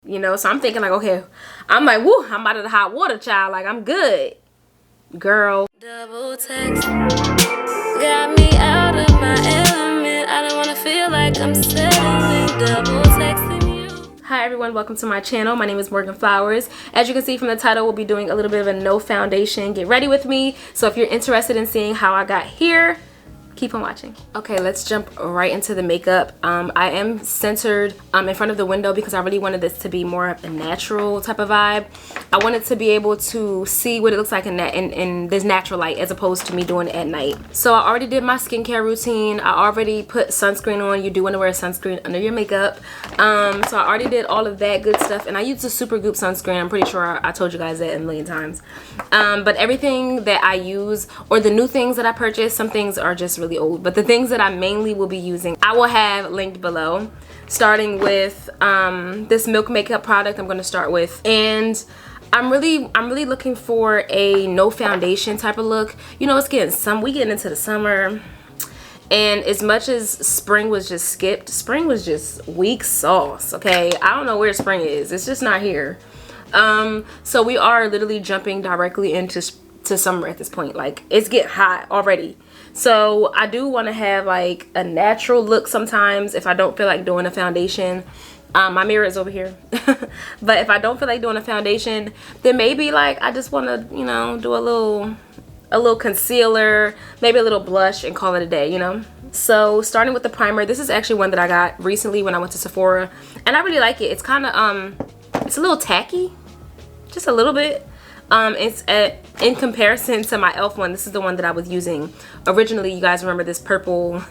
You know, so I'm thinking like, okay, I'm like, woo, I'm out of the hot water, child. Like, I'm good, girl. Double text got me out of my element. I don't want to feel like I'm settling. Double texting you. Hi everyone, welcome to my channel. My name is Morgan Flowers. As you can see from the title, we'll be doing a little bit of a no foundation get ready with me. So if you're interested in seeing how I got here, keep on watching. Okay, let's jump right into the makeup. I am centered in front of the window because I really wanted this to be more of a natural type of vibe. I wanted to be able to see what it looks like in this natural light as opposed to me doing it at night. So I already did my skincare routine. I already put sunscreen on. You do want to wear sunscreen under your makeup. So I already did all of that good stuff, and I used a Supergoop sunscreen. I'm pretty sure I told you guys that a million times. But everything that I use, or the new things that I purchased, some things are just really old, but the things that I mainly will be using I will have linked below, starting with this Milk makeup product I'm going to start with. And I'm really looking for a no foundation type of look. You know, we getting into the summer, and as much as spring was just skipped, spring was just weak sauce. Okay, I don't know where spring is. It's just not here. So we are literally jumping directly into summer at this point. Like, it's getting hot already. So I do want to have like a natural look sometimes if I don't feel like doing a foundation. My mirror is over here. But if I don't feel like doing a foundation, then maybe like I just want to, you know, do a little concealer, maybe a little blush, and call it a day, you know. So starting with the primer, this is actually one that I got recently when I went to Sephora, and I really like it. It's kind of it's a little tacky, just a little bit. In comparison to my e.l.f. one, this is the one that I was using originally. You guys remember this purple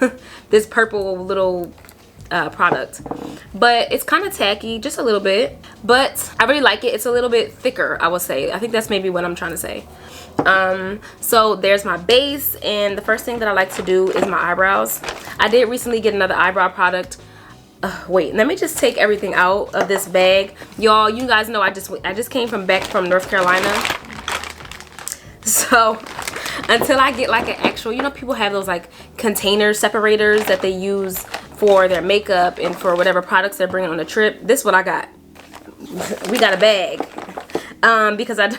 this purple little product, but it's kind of tacky, just a little bit, but I really like it. It's a little bit thicker, I would say. I think that's maybe what I'm trying to say. So there's my base, and the first thing that I like to do is my eyebrows. I did recently get another eyebrow product. Wait, let me just take everything out of this bag. Y'all, you guys know I just came back from North Carolina. So until I get like an actual, you know, people have those like container separators that they use for their makeup and for whatever products they're bringing on a trip. This is what I got. We got a bag. Because I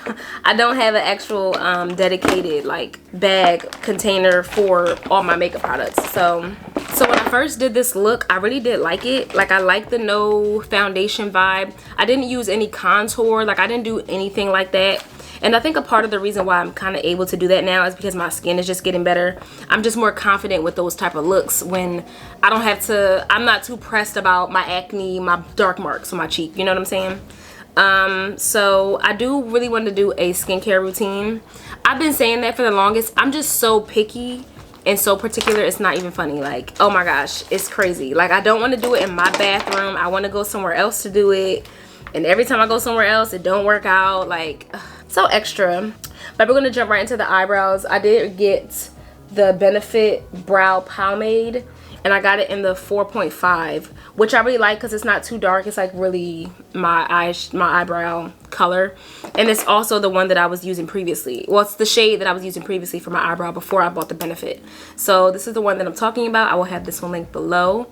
don't have an actual dedicated like bag container for all my makeup products. So when I first did this look, I really did like it. Like, I like the no foundation vibe. I didn't use any contour. Like, I didn't do anything like that. And I think a part of the reason why I'm kind of able to do that now is because my skin is just getting better. I'm just more confident with those type of looks when I don't have to, I'm not too pressed about my acne, my dark marks on my cheek. You know what I'm saying? So I do really want to do a skincare routine. I've been saying that for the longest. I'm just so picky and so particular, it's not even funny. Like, oh my gosh, it's crazy. Like, I don't want to do it in my bathroom. I want to go somewhere else to do it, and every time I go somewhere else it don't work out. Like, so extra. But we're gonna jump right into the eyebrows. I did get the Benefit brow pomade, and I got it in the 4.5, which I really like because it's not too dark. It's like really my eyebrow color. And it's also the one that I was using previously. Well, it's the shade that I was using previously for my eyebrow before I bought the Benefit. So this is the one that I'm talking about. I will have this one linked below.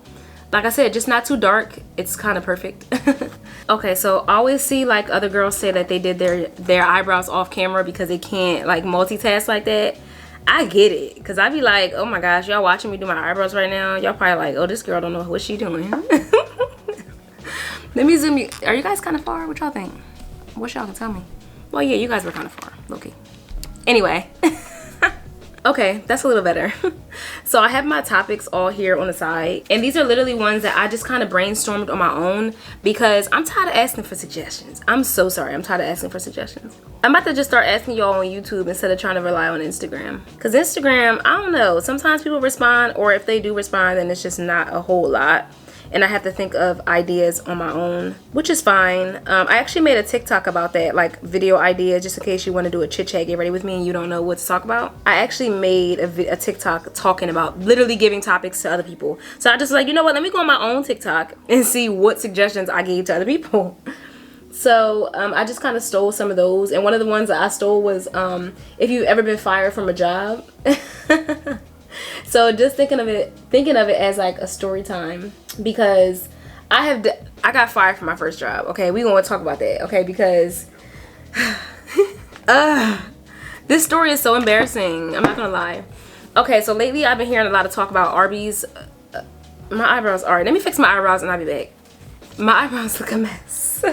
Like I said, just not too dark. It's kind of perfect. Okay, so I always see like other girls say that they did their eyebrows off camera because they can't like multitask like that. I get it, because I be like, oh my gosh, y'all watching me do my eyebrows right now. Y'all probably like, oh, this girl don't know what she doing. Let me zoom you. Are you guys kind of far? What y'all think? What y'all can tell me? Well, yeah, you guys were kind of far. Okay. Anyway. Okay, that's a little better. So I have my topics all here on the side, and these are literally ones that I just kind of brainstormed on my own because I'm tired of asking for suggestions. I'm so sorry. I'm tired of asking for suggestions. I'm about to just start asking y'all on YouTube instead of trying to rely on Instagram, because Instagram, I don't know, sometimes people respond, or if they do respond, then it's just not a whole lot. And I have to think of ideas on my own, which is fine. I actually made a TikTok about that, like video ideas, just in case you want to do a chit chat, get ready with me, and you don't know what to talk about. I actually made a TikTok talking about literally giving topics to other people. So I just like, you know what, let me go on my own TikTok and see what suggestions I gave to other people. So I just kind of stole some of those, and one of the ones that I stole was if you've ever been fired from a job. So just thinking of it as like a story time, because I I got fired from my first job. Okay, we gonna talk about that. Okay, because this story is so embarrassing. I'm not gonna lie. Okay, so lately I've been hearing a lot of talk about Arby's. My eyebrows. All right, let me fix my eyebrows and I'll be back. My eyebrows look a mess.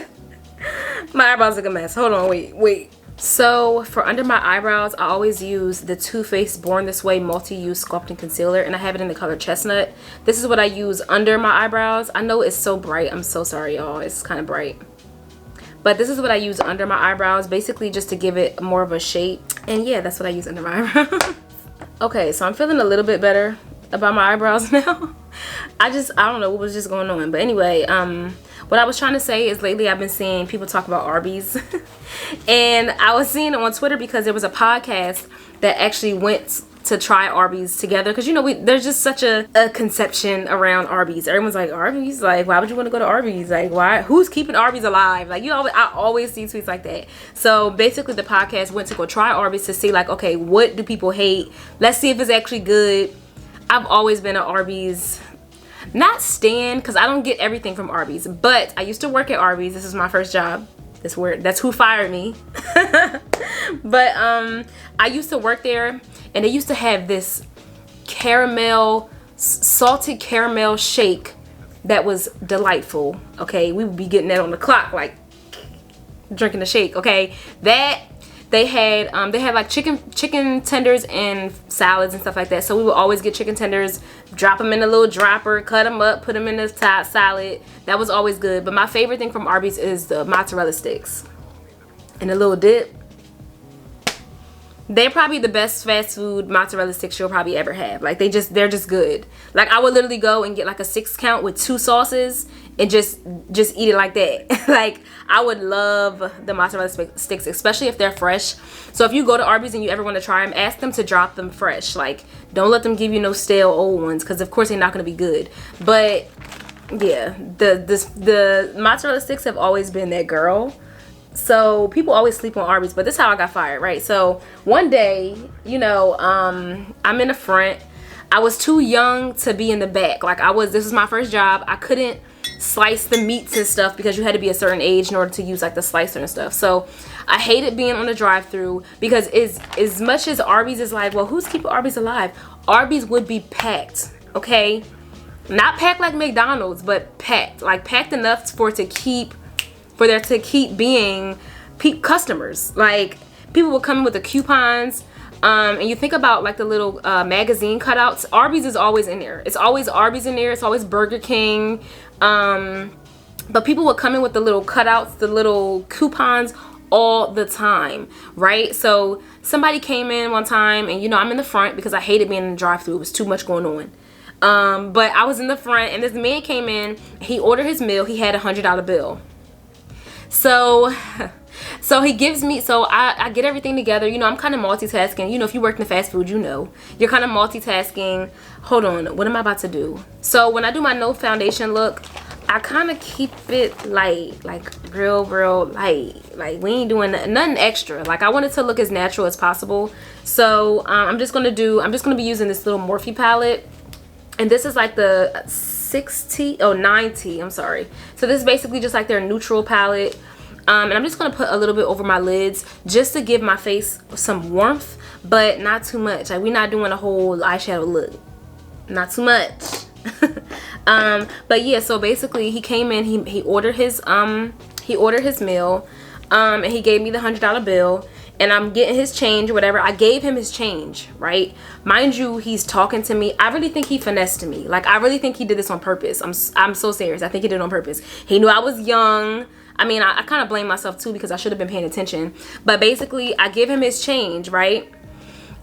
My eyebrows look a mess. Hold on, wait. So for under my eyebrows, I always use the Too Faced Born This Way Multi-Use Sculpting Concealer, and I have it in the color Chestnut. This is what I use under my eyebrows. I know it's so bright. I'm so sorry, y'all. It's kind of bright. But this is what I use under my eyebrows, basically just to give it more of a shape. And yeah, that's what I use under my eyebrows. Okay, so I'm feeling a little bit better about my eyebrows now. I don't know what was just going on. But anyway, what I was trying to say is lately I've been seeing people talk about Arby's. And I was seeing it on Twitter because there was a podcast that actually went to try Arby's together. Because, you know, there's just such a conception around Arby's. Everyone's like, Arby's? Like, why would you want to go to Arby's? Like, why? Who's keeping Arby's alive? Like, I always see tweets like that. So basically the podcast went to go try Arby's to see, like, okay, what do people hate? Let's see if it's actually good. I've always been an Arby's, not stan, because I don't get everything from Arby's, but I used to work at Arby's. This is my first job. That's who fired me. But I used to work there, and they used to have this salted caramel shake that was delightful. Okay, we would be getting that on the clock, like drinking the shake. Okay, that they had like chicken tenders and salads and stuff like that. So we would always get chicken tenders, drop them in a little dropper, cut them up, put them in the top salad. That was always good. But my favorite thing from Arby's is the mozzarella sticks and a little dip. They're probably the best fast food mozzarella sticks you'll probably ever have. Like they're just good. Like I would literally go and get like a 6 count with 2 sauces and just eat it like that. Like I would love the mozzarella sticks, especially if they're fresh. So if you go to Arby's and you ever want to try them, ask them to drop them fresh. Like don't let them give you no stale old ones, because of course they're not going to be good. But yeah, the mozzarella sticks have always been that girl. So people always sleep on Arby's, but this is how I got fired, right? So one day, you know, I'm in the front. I was too young to be in the back. Like this was my first job. I couldn't slice the meats and stuff because you had to be a certain age in order to use like the slicer and stuff. So I hated being on the drive-thru because as much as Arby's is like, well, who's keeping Arby's alive? Arby's would be packed, okay? Not packed like McDonald's, but packed. Like packed enough for there to keep being customers. Like people would come in with the coupons, and you think about like the little magazine cutouts. Arby's is always in there. It's always Arby's in there. It's always Burger King. But people would come in with the little cutouts, the little coupons all the time, right? So somebody came in one time, and you know I'm in the front because I hated being in the drive-thru. It was too much going on. But I was in the front, and this man came in. He ordered his meal. He had $100 bill. So he gives me, I get everything together. You know, I'm kind of multitasking. You know, if you work in the fast food, you know, you're kind of multitasking. Hold on, what am I about to do? So when I do my no foundation look, I kind of keep it light, like real light. Like we ain't doing nothing extra. Like I want it to look as natural as possible. So I'm just gonna be using this little Morphe palette, and this is like the 9T, I'm sorry. So this is basically just like their neutral palette. And I'm just going to put a little bit over my lids just to give my face some warmth, but not too much. Like we're not doing a whole eyeshadow look. Not too much. But yeah, so basically he came in, he ordered his meal, and he gave me the $100 bill. And I'm getting his change or whatever. I gave him his change, right? Mind you, he's talking to me. I really think he finessed me. Like, I really think he did this on purpose. I'm so serious. I think he did it on purpose. He knew I was young. I mean, I kind of blame myself too because I should have been paying attention. But basically, I give him his change, right?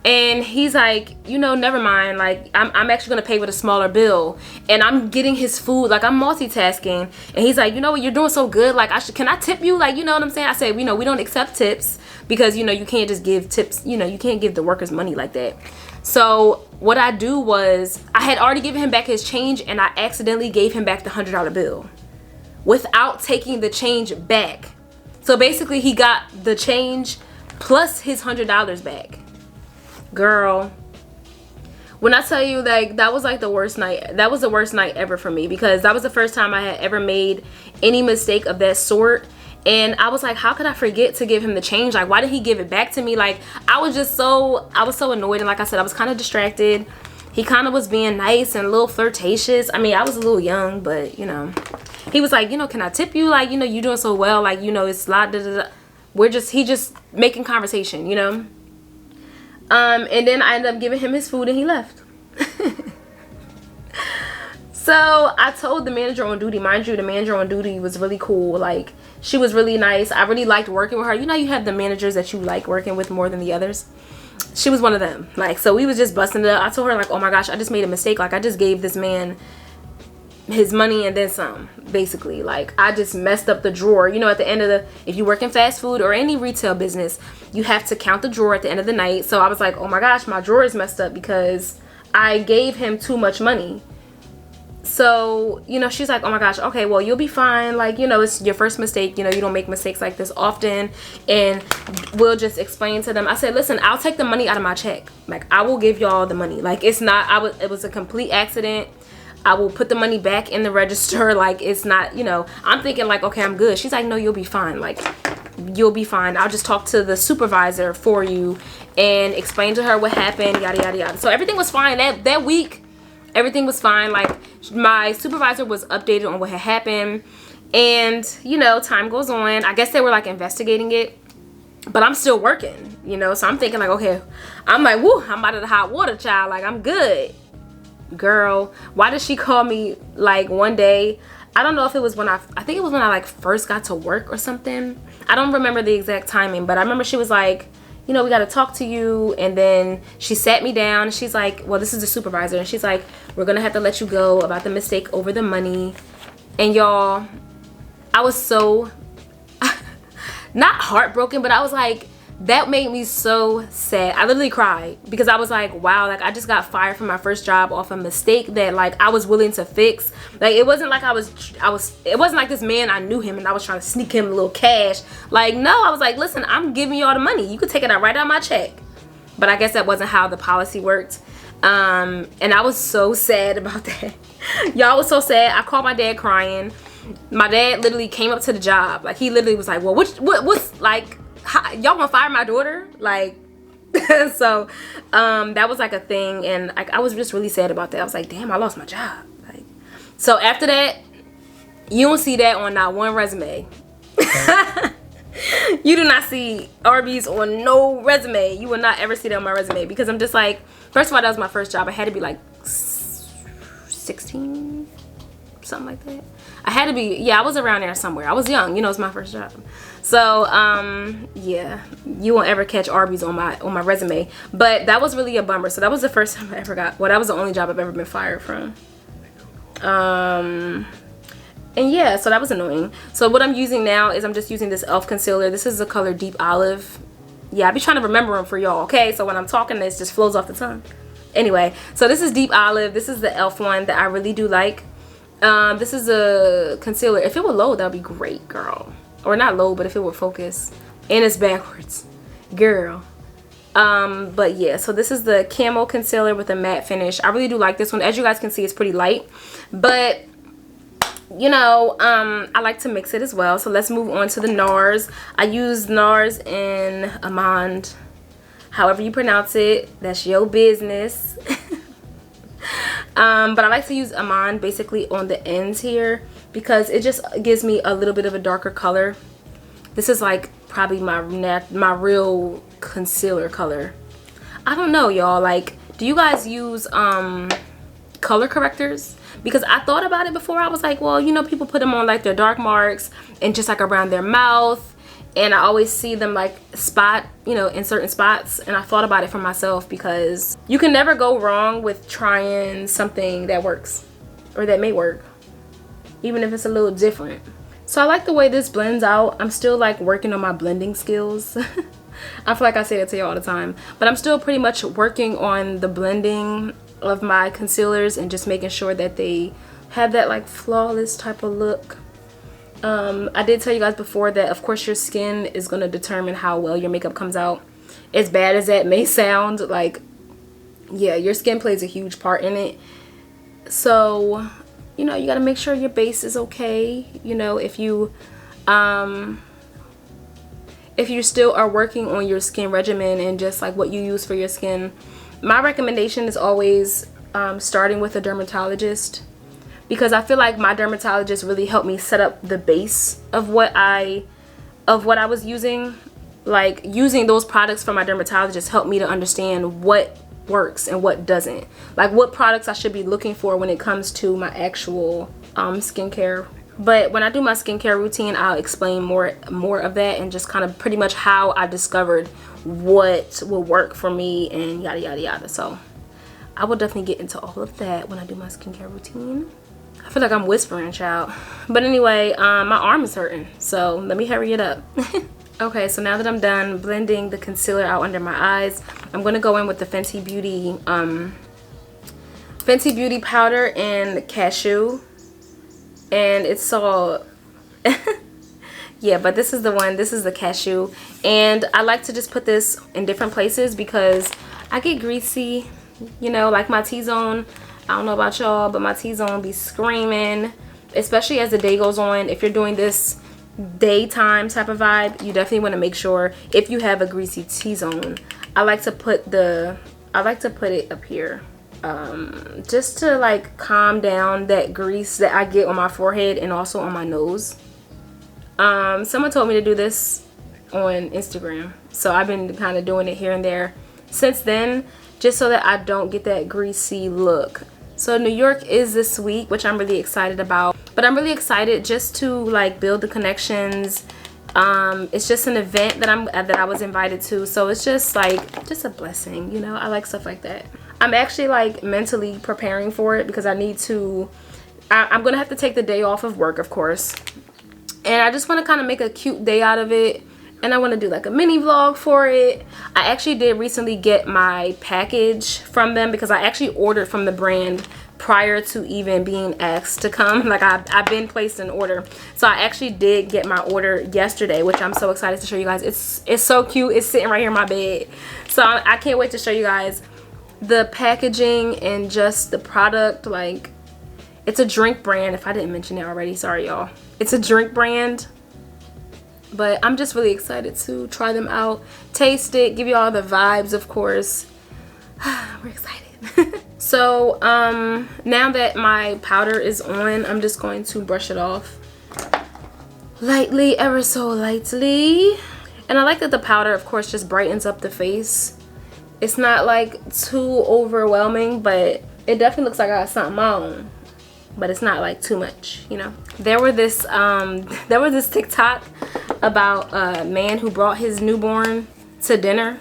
And he's like, you know, never mind. Like, I'm actually going to pay with a smaller bill. And I'm getting his food. Like, I'm multitasking. And he's like, you know what? You're doing so good. Like, can I tip you? Like, you know what I'm saying? I said, you know, we don't accept tips. Because, you know, you can't just give tips. You know, you can't give the workers money like that. So what I do was I had already given him back his change, and I accidentally gave him back the $100 bill without taking the change back. So basically he got the change plus his $100 back. Girl, When I tell you, like, that was like the worst night. That was the worst night ever for me, because that was the first time I had ever made any mistake of that sort. And I was like, how could I forget to give him the change? Like, why did he give it back to me? Like, I was so annoyed. And like I said, I was kind of distracted. He kind of was being nice and a little flirtatious. I mean, I was a little young, but, you know. He was like, you know, can I tip you? Like, you know, you're doing so well. Like, you know, it's a lot. He just making conversation, you know. And then I ended up giving him his food and he left. So I told the manager on duty, mind you, the manager on duty was really cool. Like, she was really nice. I really liked working with her. You know, you have the managers that you like working with more than the others. She was one of them. Like, so we was just busting it up. I told her, like, oh my gosh, I just made a mistake. Like, I just gave this man his money and then some, basically. Like, I just messed up the drawer. You know, at the end of the, if you work in fast food or any retail business, you have to count the drawer at the end of the night. So I was like, oh my gosh, my drawer is messed up because I gave him too much money. So, you know, she's like, oh my gosh, okay, well, you'll be fine. Like, you know, it's your first mistake. You know, you don't make mistakes like this often. And we'll just explain to them. I said, listen, I'll take the money out of my check. Like, I will give y'all the money. Like, it's not, it was a complete accident. I will put the money back in the register. Like, it's not, you know, I'm thinking like, okay, I'm good. She's like, no, you'll be fine. Like, you'll be fine. I'll just talk to the supervisor for you and explain to her what happened, yada, yada, yada. So everything was fine. That week, everything was fine. Like, my supervisor was updated on what had happened. And, you know, time goes on. I guess they were like investigating it. But I'm still working, you know. So I'm thinking like, okay. I'm like, woo, I'm out of the hot water, child. Like, I'm good. Girl, why did she call me like one day? I don't know if it was when I think it was when I like first got to work or something. I don't remember the exact timing. But I remember she was like, you know, we got to talk to you. And then she sat me down. And she's like, well, this is the supervisor. And she's like, we're going to have to let you go about the mistake over the money. And y'all, I was so, not heartbroken, but I was like, that made me so sad. I literally cried because I was like, wow, like I just got fired from my first job off a mistake that like I was willing to fix. Like, it wasn't like it wasn't like this man, I knew him and I was trying to sneak him a little cash. Like, no, I was like, listen, I'm giving y'all the money. You could take it out right out of my check. But I guess that wasn't how the policy worked. And I was so sad about that. Y'all, was so sad. I called my dad crying. My dad literally came up to the job. Like, he literally was like, well, what's like, y'all gonna fire my daughter? Like, so that was like a thing. And like, I was just really sad about that. I was like, damn, I lost my job. Like, so after that, you don't see that on not one resume. You do not see Arby's on no resume. You will not ever see that on my resume, because I'm just like, first of all, that was my first job. I had to be like 16, something like that. I had to be, yeah, I was around there somewhere. I was young, you know, it's my first job. So yeah, you won't ever catch Arby's on my resume. But that was really a bummer. So that was the first time I ever got, well, that was the only job I've ever been fired from. And yeah, so that was annoying. So what I'm using now is I'm just using this e.l.f. concealer. This is the color Deep Olive. Yeah, I be trying to remember them for y'all, okay? So when I'm talking, this just flows off the tongue. Anyway, so this is Deep Olive. This is the e.l.f. one that I really do like. This is a concealer. If it would load, that would be great, girl. Or not load, but if it would focus. And it's backwards, girl. But yeah, so this is the camo concealer with a matte finish. I really do like this one. As you guys can see, it's pretty light, but you know, I like to mix it as well. So let's move on to the Nars. I use Nars in Amande, however you pronounce it, that's your business. But I like to use Amande basically on the ends here, because it just gives me a little bit of a darker color. This is like probably my real concealer color. I don't know, y'all. Like, do you guys use color correctors? Because I thought about it before. I was like, well, you know, people put them on like their dark marks and just like around their mouth, and I always see them like spot, you know, in certain spots. And I thought about it for myself, because you can never go wrong with trying something that works, or that may work, even if it's a little different. So I like the way this blends out. I'm still like working on my blending skills. I feel like I say that to you all the time, but I'm still pretty much working on the blending of my concealers and just making sure that they have that like flawless type of look. I did tell you guys before that of course your skin is going to determine how well your makeup comes out. As bad as that may sound, like yeah, your skin plays a huge part in it. So, you know, you got to make sure your base is okay. You know, if you still are working on your skin regimen and just like what you use for your skin, my recommendation is always starting with a dermatologist, because I feel like my dermatologist really helped me set up the base of what I was using. Like, using those products from my dermatologist helped me to understand what works and what doesn't, like what products I should be looking for when it comes to my actual skincare. But when I do my skincare routine, I'll explain more of that, and just kind of pretty much how I discovered what will work for me and yada yada yada. So I will definitely get into all of that when I do my skincare routine. I feel like I'm whispering, child. But anyway, my arm is hurting, so let me hurry it up. Okay, so now that I'm done blending the concealer out under my eyes, I'm going to go in with the Fenty Beauty powder and Cashew. And it's all... yeah, but this is the one. This is the Cashew. And I like to just put this in different places because I get greasy. You know, like my T-zone. I don't know about y'all, but my T-zone be screaming. Especially as the day goes on. If you're doing this daytime type of vibe, you definitely want to make sure if you have a greasy T-zone. I like to put it up here, just to like calm down that grease that I get on my forehead and also on my nose. Someone told me to do this on Instagram, so I've been kind of doing it here and there since then, just so that I don't get that greasy look. So New York is this week, which I'm really excited about. But I'm really excited just to like build the connections. It's just an event that I was invited to, so it's just like just a blessing, you know. I like stuff like that. I'm actually like mentally preparing for it because I need to. I'm gonna have to take the day off of work, of course, and I just want to kind of make a cute day out of it. And I want to do like a mini vlog for it. I actually did recently get my package from them because I actually ordered from the brand prior to even being asked to come. Like I've been placed an order. So I actually did get my order yesterday, which I'm so excited to show you guys. It's so cute. It's sitting right here in my bed. So I can't wait to show you guys the packaging and just the product. Like, it's a drink brand. If I didn't mention it already, sorry y'all. It's a drink brand. But I'm just really excited to try them out, taste it, give you all the vibes, of course. We're excited. So now that my powder is on, I'm just going to brush it off lightly, ever so lightly. And I like that the powder, of course, just brightens up the face. It's not like too overwhelming, but it definitely looks like I got something on. But it's not like too much, you know. There was this TikTok about a man who brought his newborn to dinner.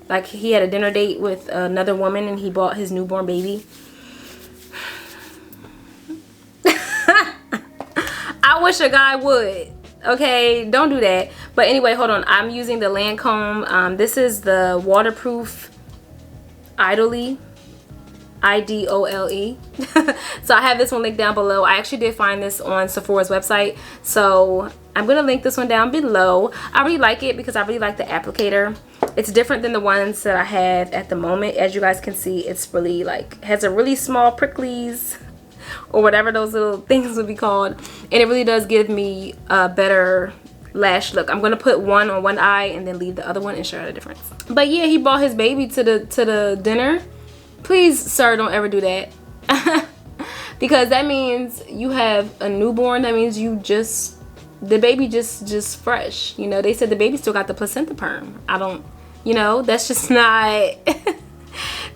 Like, he had a dinner date with another woman and he brought his newborn baby. I wish a guy would. Okay, don't do that. But anyway, hold on. I'm using the Lancome. This is the waterproof Idole. IDOLE. So I have this one linked down below. I actually did find this on Sephora's website, so I'm gonna link this one down below. I really like it because I really like the applicator. It's different than the ones that I have at the moment. As you guys can see, it's really like has a really small pricklies or whatever those little things would be called, and it really does give me a better lash look. I'm gonna put one on one eye and then leave the other one and show you the difference. But yeah, he brought his baby to the dinner. Please, sir, don't ever do that. Because that means you have a newborn. That means the baby just fresh. You know, they said the baby still got the placenta perm. I don't, you know, that's just not,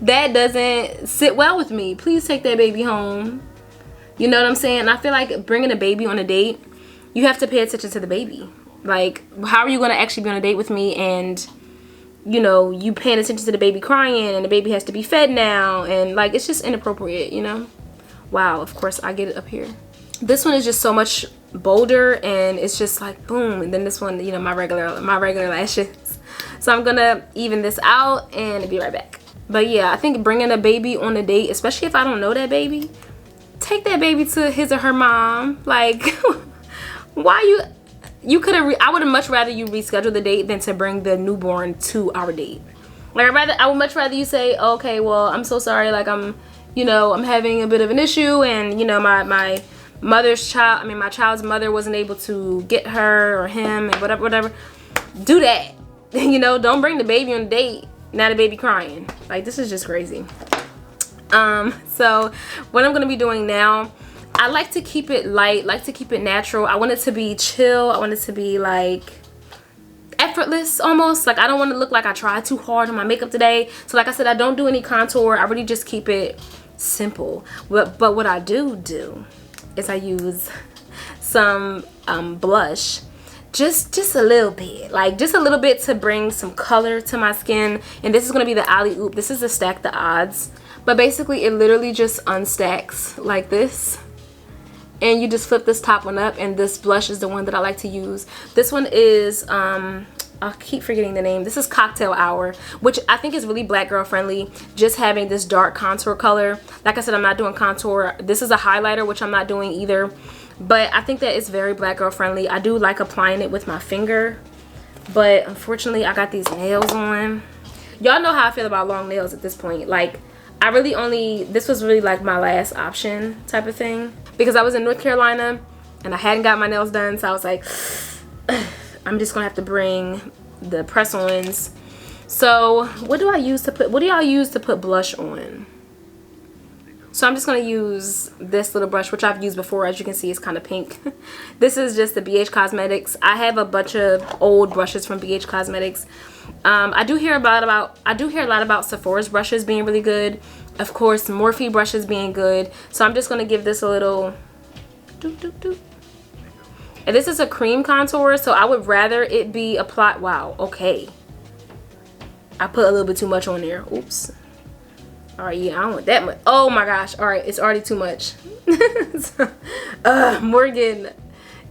that doesn't sit well with me. Please take that baby home. You know what I'm saying? I feel like bringing a baby on a date, you have to pay attention to the baby. Like, how are you going to actually be on a date with me and, you know, you paying attention to the baby crying and the baby has to be fed now, and like, it's just inappropriate, you know. Wow, of course I get it up here. This one is just so much bolder and it's just like boom, and then this one, you know, my regular lashes. So I'm gonna even this out and be right back. But yeah, I think bringing a baby on a date, especially if I don't know that baby, take that baby to his or her mom. Like, why you could have, I would have much rather you reschedule the date than to bring the newborn to our date. Like I would much rather you say, okay, well, I'm so sorry, like I'm having a bit of an issue, and you know, my child's mother wasn't able to get her or him and whatever. Do that. You know, don't bring the baby on a date. Now the baby crying. Like, this is just crazy. So what I'm gonna be doing now, I like to keep it light, like to keep it natural. I want it to be chill. I want it to be like effortless almost. Like, I don't want to look like I tried too hard on my makeup today. So like I said, I don't do any contour. I really just keep it simple. But what I do is I use some blush, just a little bit, like just a little bit, to bring some color to my skin. And this is going to be the alley oop. This is the stack the odds, but basically it literally just unstacks like this, and you just flip this top one up, and this blush is the one that I like to use. This one is I keep forgetting the name. This is Cocktail Hour, which I think is really black girl friendly, just having this dark contour color. Like I said, I'm not doing contour. This is a highlighter, which I'm not doing either, but I think that it's very black girl friendly. I do like applying it with my finger, but unfortunately I got these nails on. Y'all know how I feel about long nails at this point. Like, I really this was really like my last option type of thing, because I was in North Carolina and I hadn't got my nails done, so I was like, I'm just gonna have to bring the press-ons. So what do y'all use to put blush on? So I'm just gonna use this little brush, which I've used before. As you can see, it's kind of pink. This is just the BH Cosmetics. I have a bunch of old brushes from BH Cosmetics. I do hear a lot about Sephora's brushes being really good. Of course, Morphe brushes being good. So I'm just gonna give this a little doop doop doop. And this is a cream contour, so I would rather it be applied. Wow, okay. I put a little bit too much on there. Oops. All right, yeah, I don't want that much. Oh my gosh. All right, it's already too much. Morgann,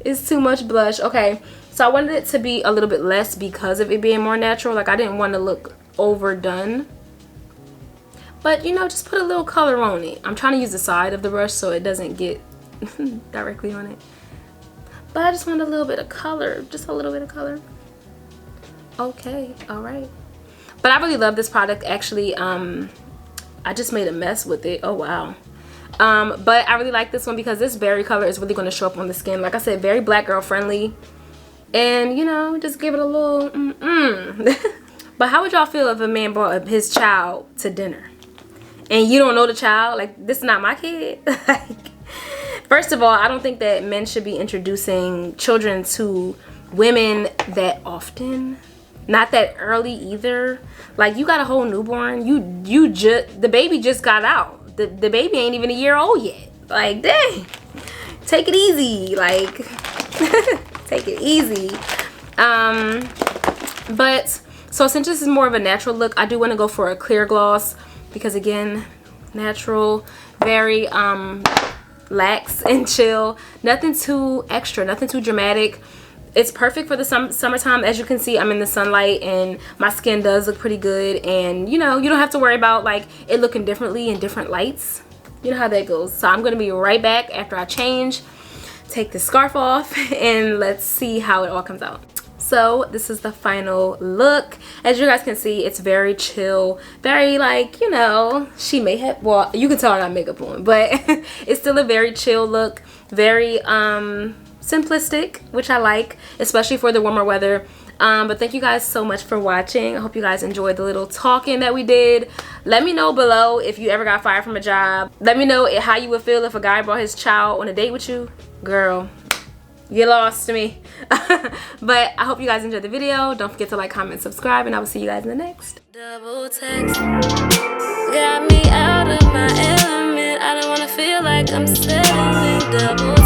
it's too much blush. Okay, so I wanted it to be a little bit less because of it being more natural. Like, I didn't want to look overdone. But, you know, just put a little color on it. I'm trying to use the side of the brush so it doesn't get directly on it. But I just want a little bit of color, just a little bit of color. Okay, all right. But I really love this product. Actually, I just made a mess with it. Oh wow. But I really like this one because this berry color is really going to show up on the skin. Like I said, very black girl friendly, and you know, just give it a little But how would y'all feel if a man brought his child to dinner and you don't know the child? Like, this is not my kid. Like, first of all, I don't think that men should be introducing children to women that often. Not that early either. Like, you got a whole newborn. The baby just got out. The baby ain't even a year old yet. Like, dang. Take it easy. Like, take it easy. But, so since this is more of a natural look, I do want to go for a clear gloss. Because, again, natural, very, lax and chill. Nothing too extra, nothing too dramatic. It's perfect for the summertime. As you can see, I'm in the sunlight and my skin does look pretty good, and you know, you don't have to worry about like it looking differently in different lights. You know how that goes. So I'm gonna be right back after I change, take the scarf off, and let's see how it all comes out. So this is the final look. As you guys can see, it's very chill, very like, you know, she may have, well, you can tell I got makeup on, but it's still a very chill look, very simplistic, which I like, especially for the warmer weather. But thank you guys so much for watching. I hope you guys enjoyed the little talking that we did. Let me know below if you ever got fired from a job. Let me know how you would feel if a guy brought his child on a date with you. Girl, you lost to me. But I hope you guys enjoyed the video. Don't forget to like, comment, subscribe, and I will see you guys in the next. Double text got me out of my element. I don't want to feel like I'm settling. Double